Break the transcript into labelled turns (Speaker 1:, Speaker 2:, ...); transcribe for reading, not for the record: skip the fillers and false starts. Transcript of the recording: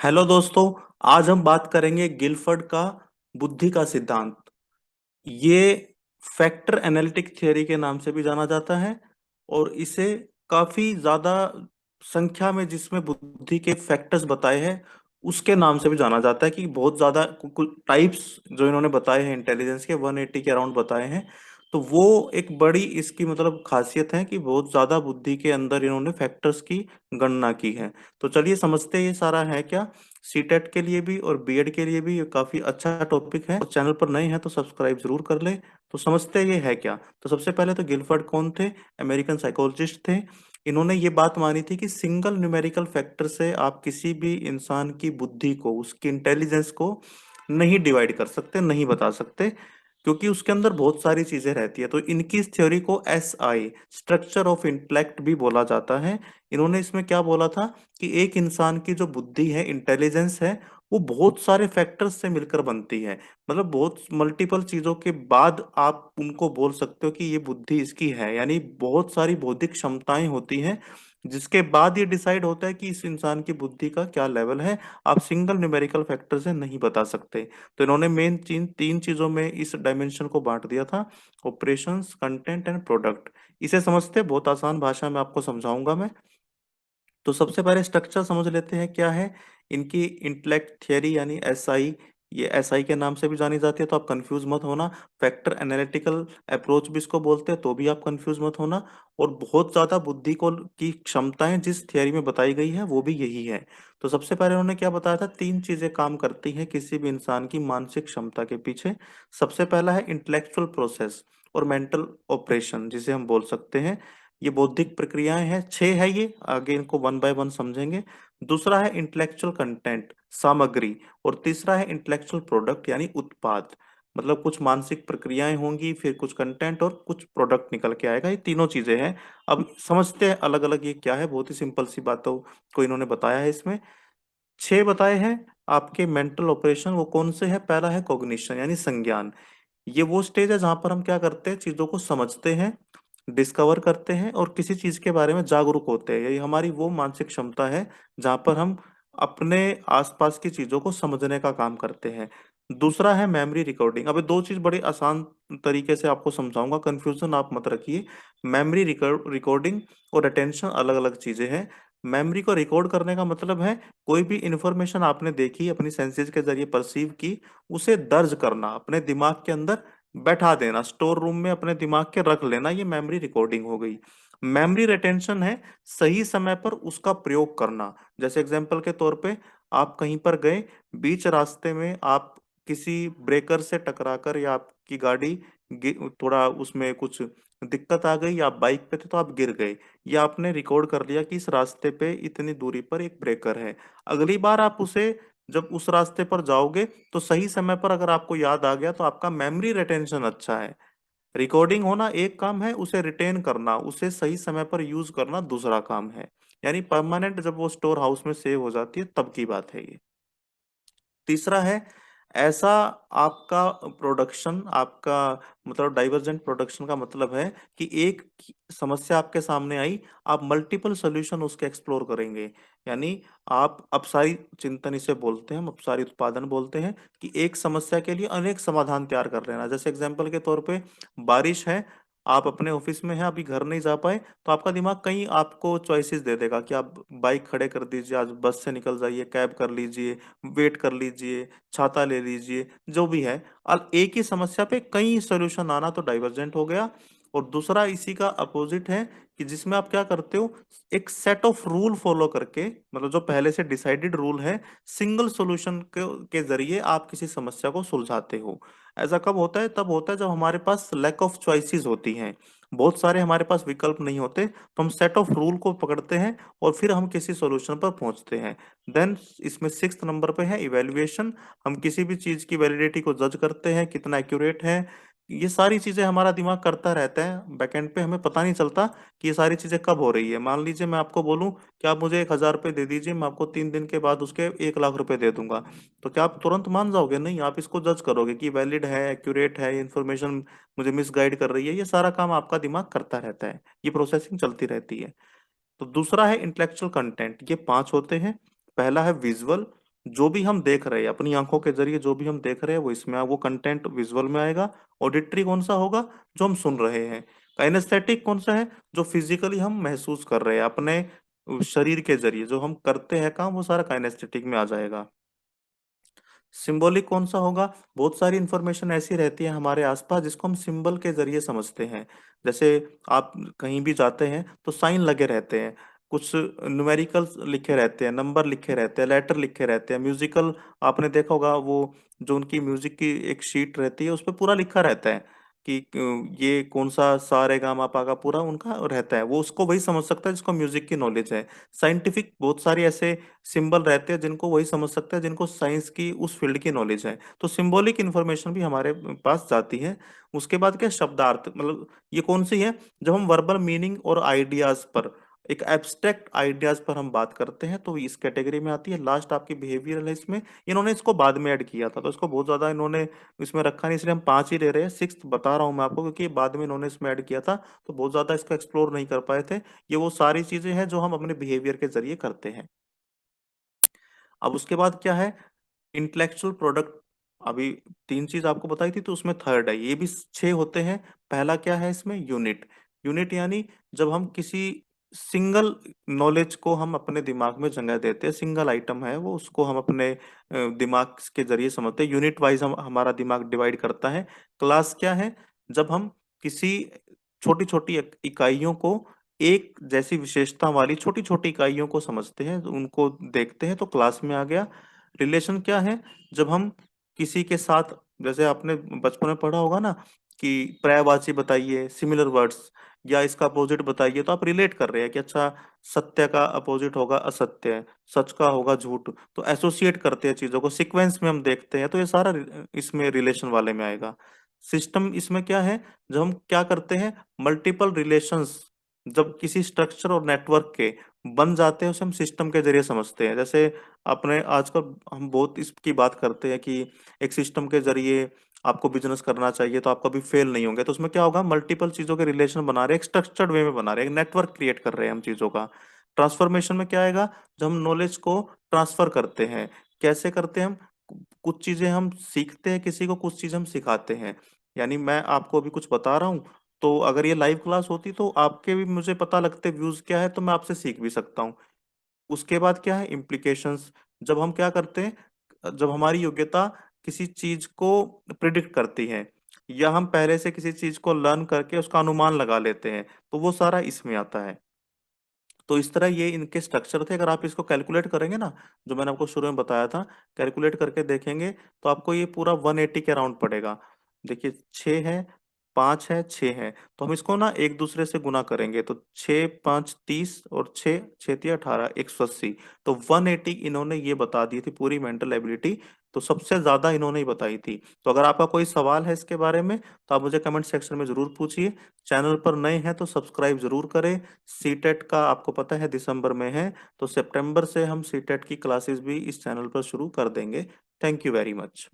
Speaker 1: Hello दोस्तों। आज हम बात करेंगे गिलफर्ड का बुद्धि का सिद्धांत। ये फैक्टर एनालिटिक थियरी के नाम से भी जाना जाता है और इसे काफी ज्यादा संख्या में जिसमें बुद्धि के फैक्टर्स बताए हैं उसके नाम से भी जाना जाता है कि बहुत ज्यादा कुछ टाइप्स जो इन्होंने बताए हैं इंटेलिजेंस के 180 के अराउंड बताए हैं। तो वो एक बड़ी इसकी मतलब खासियत है कि बहुत ज्यादा बुद्धि के अंदर इन्होंने फैक्टर्स की गणना की है। तो चलिए समझते हैं ये सारा है क्या। सीटेट के लिए भी और बीएड के लिए भी ये काफी अच्छा टॉपिक है। और चैनल पर नए हैं तो सब्सक्राइब जरूर कर ले। तो समझते हैं ये है क्या। तो सबसे पहले तो गिलफर्ड कौन थे। अमेरिकन साइकोलॉजिस्ट थे। इन्होंने ये बात मानी थी कि सिंगल न्यूमेरिकल फैक्टर से आप किसी भी इंसान की बुद्धि को उसकी इंटेलिजेंस को नहीं डिवाइड कर सकते, नहीं बता सकते, क्योंकि उसके अंदर बहुत सारी चीजें रहती है। तो इनकी इस थ्योरी को SI स्ट्रक्चर ऑफ इंटेलेक्ट भी बोला जाता है। इन्होंने इसमें क्या बोला था कि एक इंसान की जो बुद्धि है, इंटेलिजेंस है, वो बहुत सारे फैक्टर्स से मिलकर बनती है। मतलब बहुत मल्टीपल चीजों के बाद आप उनको बोल सकते हो कि ये बुद्धि इसकी है। यानी बहुत सारी बौद्धिक क्षमताएं होती हैं जिसके बाद ये डिसाइड होता है कि इस इंसान की बुद्धि का क्या लेवल है। आप सिंगल न्यूमेरिकल फैक्टर से नहीं बता सकते। तो इन्होंने मेन तीन चीजों में इस डायमेंशन को बांट दिया था। Operations, content and product. इसे समझते बहुत आसान भाषा में आपको समझाऊंगा मैं। तो सबसे पहले स्ट्रक्चर समझ लेते हैं क्या है इनकी इंटेलेक्ट थियरी यानी SI। ये SI के नाम से भी जानी जाती है तो आप कंफ्यूज मत होना। फैक्टर एनालिटिकल अप्रोच भी इसको बोलते हैं तो भी आप कंफ्यूज मत होना। और बहुत ज्यादा बुद्धि को की क्षमताएं जिस थियरी में बताई गई है वो भी यही है। तो सबसे पहले उन्होंने क्या बताया था, तीन चीजें काम करती हैं किसी भी इंसान की मानसिक क्षमता के पीछे। सबसे पहला है इंटेलेक्चुअल प्रोसेस और मेंटल ऑपरेशन जिसे हम बोल सकते हैं। ये बौद्धिक प्रक्रियाएं हैं, छह है ये, आगे इनको वन बाय वन समझेंगे। दूसरा है इंटेलेक्चुअल कंटेंट, सामग्री। और तीसरा है इंटेलेक्चुअल प्रोडक्ट यानी उत्पाद। मतलब कुछ मानसिक प्रक्रियाएं होंगी, फिर कुछ कंटेंट और कुछ प्रोडक्ट निकल के आएगा। ये तीनों चीजें हैं। अब समझते हैं अलग अलग ये क्या है। बहुत ही सिंपल सी बातों को इन्होंने बताया है इसमें। छह बताए हैं आपके मेंटल ऑपरेशन। वो कौन से है, पहला है कॉग्निशन यानी संज्ञान। ये वो स्टेज है जहां पर हम क्या करते हैं, चीजों को समझते हैं, डिस्कवर करते हैं और किसी चीज के बारे में जागरूक होते हैं। यही हमारी वो मानसिक क्षमता है जहां पर हम अपने आसपास की चीजों को समझने का काम करते हैं। दूसरा है मेमोरी रिकॉर्डिंग। अबे दो चीज बड़ी आसान तरीके से आपको समझाऊंगा, कंफ्यूजन आप मत रखिए। मेमोरी रिकॉर्डिंग और अटेंशन अलग अलग चीजें हैं। मेमोरी को रिकॉर्ड करने का मतलब है कोई भी इंफॉर्मेशन आपने देखी, अपनी सेंसेस के जरिए परसीव की, उसे दर्ज करना, अपने दिमाग के अंदर बैठा देना, स्टोर रूम में अपने दिमाग के रख लेना। ये मेमोरी रिकॉर्डिंग हो गई। मेमोरी रिटेंशन है सही समय पर उसका प्रयोग करना। जैसे एग्जांपल के तौर पे आप कहीं पर गए, बीच रास्ते में आप किसी ब्रेकर से टकराकर या आपकी गाड़ी थोड़ा उसमें कुछ दिक्कत आ गई या आप बाइक पे थे तो आप गिर गए, या आपने रिकॉर्ड कर लिया कि इस रास्ते पे इतनी दूरी पर एक ब्रेकर है। अगली बार आप उसे जब उस रास्ते पर जाओगे तो सही समय पर अगर आपको याद आ गया तो आपका मेमोरी रिटेंशन अच्छा है। रिकॉर्डिंग होना एक काम है, उसे रिटेन करना, उसे सही समय पर यूज करना दूसरा काम है। यानी परमानेंट जब वो स्टोर हाउस में सेव हो जाती है तब की बात है ये। तीसरा है ऐसा आपका प्रोडक्शन, आपका मतलब डाइवर्जेंट प्रोडक्शन का मतलब है कि एक समस्या आपके सामने आई, आप मल्टीपल सॉल्यूशन उसके एक्सप्लोर करेंगे। यानी आप अपसारी चिंतन इसे बोलते हैं, हम अपसारी उत्पादन बोलते हैं कि एक समस्या के लिए अनेक समाधान तैयार कर लेना। जैसे एग्जांपल के तौर पे बारिश है, आप अपने ऑफिस में हैं, अभी घर नहीं जा पाए, तो आपका दिमाग कहीं आपको चॉइसेस दे देगा कि आप बाइक खड़े कर दीजिए, आज बस से निकल जाइए, कैब कर लीजिए, वेट कर लीजिए, छाता ले लीजिए, जो भी है। अब एक ही समस्या पे कई सॉल्यूशन आना तो डाइवर्जेंट हो गया। और दूसरा इसी का अपोजिट है कि जिसमें आप क्या करते हो, एक सेट ऑफ रूल फॉलो करके, मतलब जो पहले से डिसाइडेड रूल है, सिंगल सॉल्यूशन के जरिए आप किसी समस्या को सुलझाते हो। ऐसा कब होता है, तब होता है जब हमारे पास लैक ऑफ चॉइसेस होती हैं, बहुत सारे हमारे पास विकल्प नहीं होते, तो हम सेट ऑफ रूल को पकड़ते हैं और फिर हम किसी सॉल्यूशन पर पहुंचते हैं। देन इसमें सिक्स्थ नंबर पे है इवेल्युएशन। हम किसी भी चीज की वैलिडिटी को जज करते हैं, कितना एक्यूरेट है। ये सारी चीजें हमारा दिमाग करता रहता है बैकएंड पे, हमें पता नहीं चलता कि ये सारी चीजें कब हो रही है। मान लीजिए मैं आपको बोलूं कि आप मुझे 1,000 रुपये दे दीजिए, मैं आपको 3 दिन के बाद उसके 1,00,000 रुपए दे दूंगा। तो क्या आप तुरंत मान जाओगे? नहीं, आप इसको जज करोगे कि वैलिड है, एक्यूरेट है, इंफॉर्मेशन मुझे मिसगाइड कर रही है। ये सारा काम आपका दिमाग करता रहता है, ये प्रोसेसिंग चलती रहती है। तो दूसरा है इंटेलेक्चुअल कंटेंट। ये पांच होते हैं। पहला है विजुअल, जो भी हम देख रहे हैं अपनी आंखों के जरिए, जो भी हम देख रहे हैं वो इसमें वो कंटेंट विजुअल में आएगा। ऑडिटरी कौन सा होगा? जो हम सुन रहे हैं। काइनेस्थेटिक कौन सा है? जो फिजिकली हम महसूस कर रहे हैं अपने शरीर के जरिए, जो हम करते हैं काम, वो सारा काइनेस्थेटिक में आ जाएगा। सिंबॉलिक कौन सा होगा? बहुत सारी इंफॉर्मेशन ऐसी रहती है हमारे आसपास जिसको हम सिंबल के जरिए समझते हैं। जैसे आप कहीं भी जाते हैं तो साइन लगे रहते हैं, कुछ न्यूमेरिकल्स लिखे रहते हैं, नंबर लिखे रहते हैं, लेटर लिखे रहते हैं, म्यूजिकल। आपने देखा होगा वो जो उनकी म्यूजिक की एक शीट रहती है उस पर पूरा लिखा रहता है कि ये कौन सा सा रे गा मा पा का पूरा उनका रहता है। वो उसको वही समझ सकता है जिसको म्यूजिक की नॉलेज है। साइंटिफिक बहुत सारी ऐसे सिंबल रहते हैं जिनको वही समझ सकता है जिनको साइंस की उस फील्ड की नॉलेज है। तो सिंबॉलिक इन्फॉर्मेशन भी हमारे पास जाती है। उसके बाद क्या, शब्दार्थ, मतलब ये कौन सी है? जब हम वर्बल मीनिंग और आइडियाज पर, एक एब्स्ट्रैक्ट आइडियाज पर हम बात करते हैं तो इस कैटेगरी में आती है। लास्ट आपकी बिहेवियरल है इसमें। इन्होंने इसको बाद में ऐड किया था तो इसको बहुत ज्यादा इन्होंने इसमें रखा नहीं, इसलिए हम 5 ही ले रहे हैं। सिक्स बता रहा हूँ मैं आपको क्योंकि ये बाद में इन्होंने इसमें ऐड किया था, तो बहुत ज्यादा इसको एक्सप्लोर नहीं कर पाए थे। ये वो सारी चीजें हैं जो हम अपने बिहेवियर के जरिए करते हैं। अब उसके बाद क्या है? Intellectual product. अभी 3 चीज आपको बताई थी तो उसमें थर्ड है, ये भी 6 होते हैं। पहला क्या है इसमें? यूनिट। यूनिट यानी जब हम किसी सिंगल नॉलेज को हम अपने दिमाग में जगह देते हैं, सिंगल आइटम है वो, उसको हम अपने दिमाग के जरिए समझते हैं। यूनिट वाइज हम हमारा दिमाग डिवाइड करता है। क्लास क्या है? जब हम किसी छोटी छोटी इकाइयों को, एक जैसी विशेषता वाली छोटी छोटी इकाइयों को समझते हैं, उनको देखते हैं, तो क्लास में आ गया। रिलेशन क्या है? जब हम किसी के साथ, जैसे आपने बचपन में पढ़ा होगा ना कि पर्यायवाची बताइए, सिमिलर वर्ड्स, या इसका अपोजिट बताइए, तो आप रिलेट कर रहे हैं कि अच्छा, सत्य का अपोजिट होगा असत्य, सच का होगा झूठ। तो एसोसिएट करते हैं चीजों को, सीक्वेंस में हम देखते हैं, तो ये सारा इसमें रिलेशन वाले में आएगा। सिस्टम इसमें क्या है? जब हम क्या करते हैं, मल्टीपल रिलेशंस, जब किसी स्ट्रक्चर और नेटवर्क के बन जाते हैं उसे हम सिस्टम के जरिए समझते हैं। जैसे अपने आजकल हम बहुत इसकी बात करते हैं कि एक सिस्टम के जरिए आपको बिजनेस करना चाहिए तो आप कभी फेल नहीं होंगे। तो उसमें क्या होगा, मल्टीपल चीजों के रिलेशन बना रहे हैं, एक स्ट्रक्चर्ड वे में बना रहे हैं, एक नेटवर्क क्रिएट कर रहे हैं हम चीजों का। ट्रांसफॉर्मेशन में क्या आएगा? जब हम नॉलेज को ट्रांसफर करते हैं। कैसे करते हैं हम? कुछ चीजें हम सीखते हैं किसी को, कुछ चीजें हम सिखाते हैं। यानी मैं आपको अभी कुछ बता रहा हूँ, तो अगर ये लाइव क्लास होती तो आपके भी मुझे पता लगते व्यूज क्या है, तो मैं आपसे सीख भी सकता हूँ। उसके बाद क्या है? इम्प्लीकेशंस। जब हम क्या करते हैं, जब हमारी योग्यता किसी चीज को प्रिडिक्ट करती है, या हम पहले से किसी चीज को लर्न करके उसका अनुमान लगा लेते हैं, तो वो सारा इसमें आता है। तो इस तरह ये इनके स्ट्रक्चर थे। अगर आप इसको कैलकुलेट करेंगे ना, जो मैंने आपको शुरू में बताया था, कैलकुलेट करके देखेंगे तो आपको ये पूरा 180 के अराउंड पड़ेगा। देखिए, 6 है, 5 है, 6 है, तो हम इसको ना एक दूसरे से गुना करेंगे तो 6 5 30 और 6 6 3 18, 180। तो 180 इन्होंने ये बता दी थी पूरी मेंटल एबिलिटी। तो सबसे ज्यादा इन्होंने ही बताई थी। तो अगर आपका कोई सवाल है इसके बारे में तो आप मुझे कमेंट सेक्शन में जरूर पूछिए। चैनल पर नए हैं तो सब्सक्राइब जरूर करें। सीटेट का आपको पता है दिसंबर में है, तो सितंबर से हम सीटेट की क्लासेस भी इस चैनल पर शुरू कर देंगे। Thank you very much.